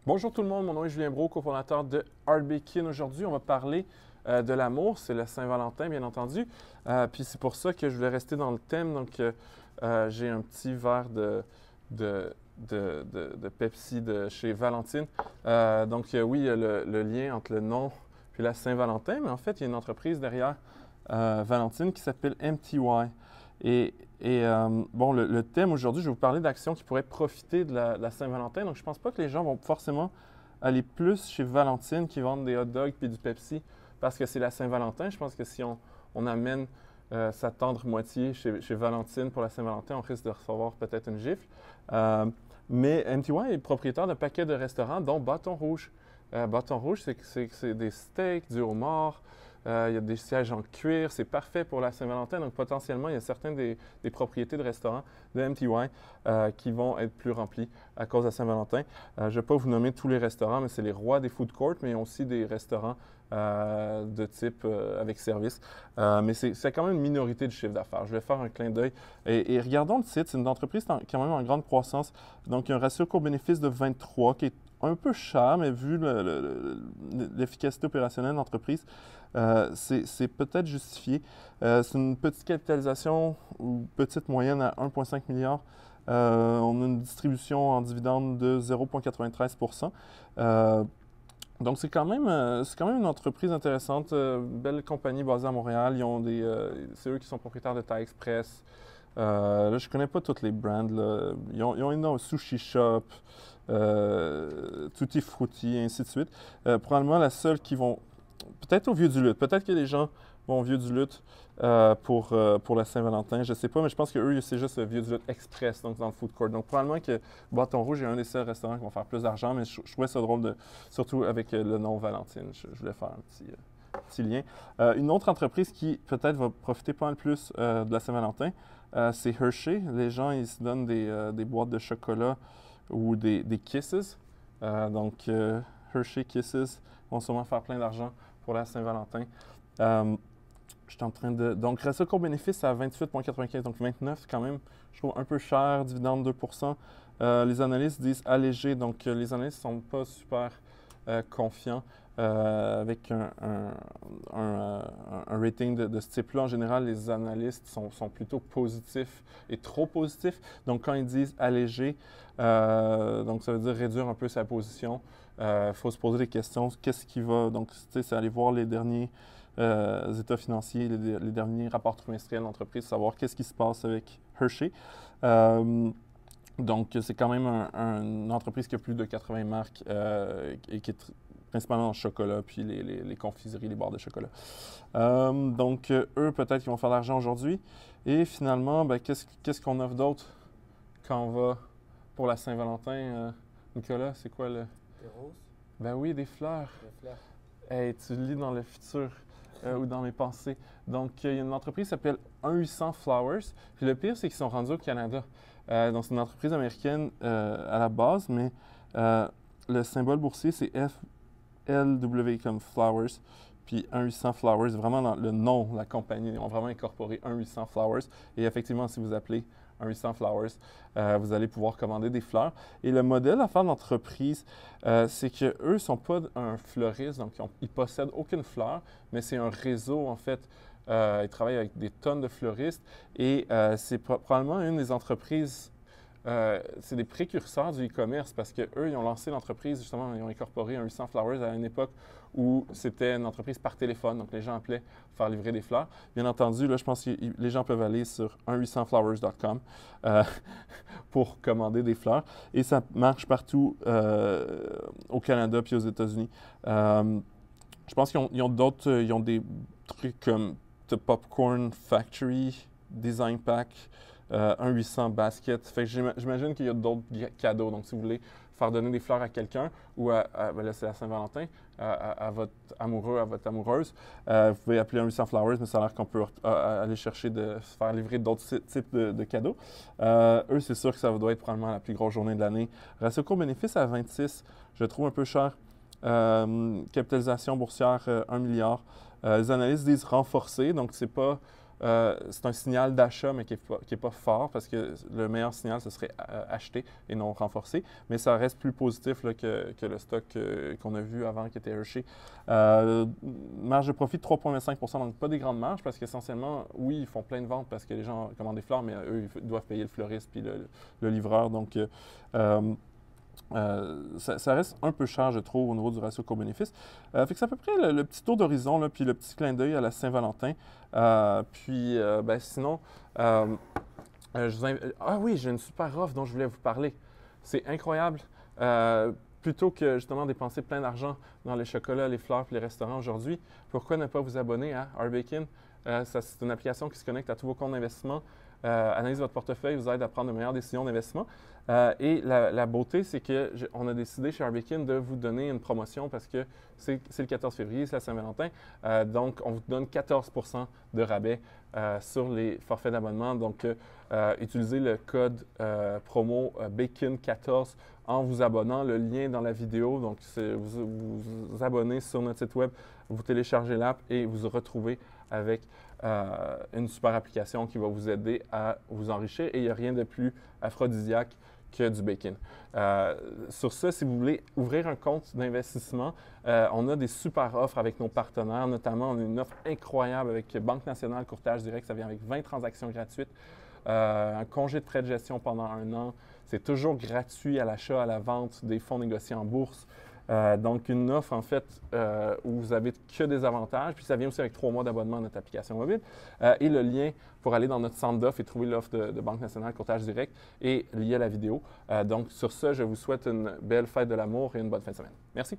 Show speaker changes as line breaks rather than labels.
Bonjour tout le monde, mon nom est Julien Brault, cofondateur de Art Baking. Aujourd'hui, on va parler de l'amour, c'est le Saint-Valentin bien entendu. Puis c'est pour ça que je voulais rester dans le thème. J'ai un petit verre de Pepsi de chez Valentine. Oui, il y a le lien entre le nom puis la Saint-Valentin, mais en fait, il y a une entreprise derrière Valentine qui s'appelle MTY. Le thème aujourd'hui, je vais vous parler d'actions qui pourraient profiter de la Saint-Valentin. Donc, je ne pense pas que les gens vont forcément aller plus chez Valentine qui vendent des hot dogs puis du Pepsi parce que c'est la Saint-Valentin. Je pense que si on amène sa tendre moitié chez Valentine pour la Saint-Valentin, on risque de recevoir peut-être une gifle. Mais MTY est propriétaire d'un paquet de restaurants, dont Bâton Rouge. Bâton Rouge, c'est des steaks, du homard. Il y a des sièges en cuir, c'est parfait pour la Saint-Valentin. Donc, potentiellement, il y a certaines des propriétés de restaurants de MTY qui vont être plus remplies à cause de la Saint-Valentin. Je ne vais pas vous nommer tous les restaurants, mais c'est les rois des food courts, mais il y a aussi des restaurants de type avec service. Mais c'est quand même une minorité du chiffre d'affaires. Je vais faire un clin d'œil. Et regardons le site, c'est une entreprise quand même en grande croissance. Donc, il y a un ratio coût-bénéfice de 23 qui est un peu cher, mais vu l'efficacité opérationnelle de l'entreprise, c'est peut-être justifié. C'est une petite capitalisation ou petite moyenne à 1,5 milliard. On a une distribution en dividende de 0,93 donc, c'est quand même une entreprise intéressante, belle compagnie basée à Montréal. C'est eux qui sont propriétaires de Thai Express. Là, je connais pas toutes les brands, là. Ils ont énorme Sushi Shop, Tutti Frutti, et ainsi de suite. Probablement la seule qui vont peut-être au Vieux-du-Luth. Peut-être que les gens vont au Vieux-du-Luth pour la Saint-Valentin. Je ne sais pas, mais je pense que eux, c'est juste le Vieux-du-Luth Express, donc dans le food court. Donc, probablement que Bâton Rouge est un des seuls restaurants qui vont faire plus d'argent, mais je trouvais ça drôle, surtout avec le nom Valentine. Je voulais faire un petit lien. Une autre entreprise qui peut-être va profiter pas mal plus de la Saint-Valentin, c'est Hershey. Les gens, ils se donnent des boîtes de chocolat ou des Kisses. Hershey Kisses vont sûrement faire plein d'argent pour la Saint-Valentin. Je suis en train de. Donc, ratio court-bénéfice à 28,95, donc 29, quand même, je trouve un peu cher, dividende 2 les analystes disent allégé, donc les analystes ne sont pas super confiants avec un rating de ce type-là. En général, les analystes sont plutôt positifs et trop positifs. Donc, quand ils disent allégé, donc ça veut dire réduire un peu sa position. Il faut se poser des questions. Qu'est-ce qui va. Donc, tu sais, c'est aller voir les derniers états financiers, les derniers rapports trimestriels d'entreprise, savoir qu'est-ce qui se passe avec Hershey. Donc, c'est quand même une entreprise qui a plus de 80 marques et qui est principalement en chocolat, puis les confiseries, les barres de chocolat. Eux, peut-être qu'ils vont faire de l'argent aujourd'hui. Et finalement, ben, qu'est-ce qu'on offre d'autre quand on va pour la Saint-Valentin, Nicolas? C'est quoi le...
Des roses,
Ben oui, des fleurs.
des fleurs.
Hey, tu lis dans le futur ou dans mes pensées. Donc, il y a une entreprise qui s'appelle 1-800 Flowers. Puis le pire, c'est qu'ils sont rendus au Canada. Donc, c'est une entreprise américaine à la base, mais le symbole boursier, c'est FLW comme Flowers. Puis 1-800 Flowers, vraiment dans le nom de la compagnie. Ils ont vraiment incorporé 1-800 Flowers. Et effectivement, si vous appelez 1-800 Flowers, vous allez pouvoir commander des fleurs. Et le modèle d'affaires d'entreprise, c'est qu'eux ne sont pas un fleuriste, donc ils ne possèdent aucune fleur, mais c'est un réseau, en fait. Ils travaillent avec des tonnes de fleuristes et c'est probablement une des entreprises, c'est des précurseurs du e-commerce parce qu'eux, ils ont lancé l'entreprise, justement, ils ont incorporé 1-800 Flowers à une époque où c'était une entreprise par téléphone, donc les gens appelaient pour faire livrer des fleurs. Bien entendu, là, je pense que les gens peuvent aller sur 1-800flowers.com pour commander des fleurs et ça marche partout au Canada puis aux États-Unis. Je pense qu'ils ont d'autres, ils ont des trucs comme The Popcorn Factory, Design Pack, 1-800 Basket. Fait que j'imagine qu'il y a d'autres cadeaux. Donc, si vous voulez faire donner des fleurs à quelqu'un ou ben là, c'est la Saint-Valentin, à votre amoureux, à votre amoureuse, vous pouvez appeler 1-800 Flowers, mais ça a l'air qu'on peut aller chercher de se faire livrer d'autres types de cadeaux. Eux, c'est sûr que ça doit être probablement la plus grosse journée de l'année. Ratio court-bénéfice à 26, je le trouve un peu cher. Capitalisation boursière, 1 milliard. Les analystes disent renforcer, donc c'est pas c'est un signal d'achat, mais qui n'est pas fort, parce que le meilleur signal, ce serait acheter et non renforcer. Mais ça reste plus positif là, que le stock qu'on a vu avant, qui était Hershey. Marge de profit de 3,25 %, donc pas des grandes marges, parce qu'essentiellement, oui, ils font plein de ventes parce que les gens commandent des fleurs, mais eux, ils doivent payer le fleuriste puis le livreur. Donc, ça reste un peu cher, je trouve, au niveau du ratio coût-bénéfice. Fait que c'est à peu près le petit tour d'horizon, là, puis le petit clin d'œil à la Saint-Valentin. Sinon, ah oui, j'ai une super offre dont je voulais vous parler. C'est incroyable. Plutôt que justement dépenser plein d'argent dans les chocolats, les fleurs et les restaurants aujourd'hui, pourquoi ne pas vous abonner à Arbekin? C'est une application qui se connecte à tous vos comptes d'investissement, analyse votre portefeuille, vous aide à prendre de meilleures décisions d'investissement. Et la beauté, c'est qu'on a décidé chez Arbekin de vous donner une promotion parce que c'est le 14 février, c'est la Saint-Valentin. Donc, on vous donne 14 % de rabais sur les forfaits d'abonnement. Donc, utilisez le code promo BACON14 en vous abonnant. Le lien est dans la vidéo. Donc, vous abonnez sur notre site web, vous téléchargez l'app et vous retrouvez avec une super application qui va vous aider à vous enrichir. Et il n'y a rien de plus aphrodisiaque que du bacon. Sur ce, si vous voulez ouvrir un compte d'investissement, on a des super offres avec nos partenaires. Notamment, on a une offre incroyable avec Banque Nationale Courtage Direct. Ça vient avec 20 transactions gratuites. Un congé de frais de gestion pendant 1 an. C'est toujours gratuit à l'achat, à la vente des fonds négociés en bourse. Donc, une offre, en fait, où vous n'avez que des avantages. Puis, ça vient aussi avec 3 mois d'abonnement à notre application mobile. Et le lien pour aller dans notre centre d'offres et trouver l'offre de Banque Nationale Courtage Direct est lié à la vidéo. Donc, sur ce, je vous souhaite une belle fête de l'amour et une bonne fin de semaine. Merci.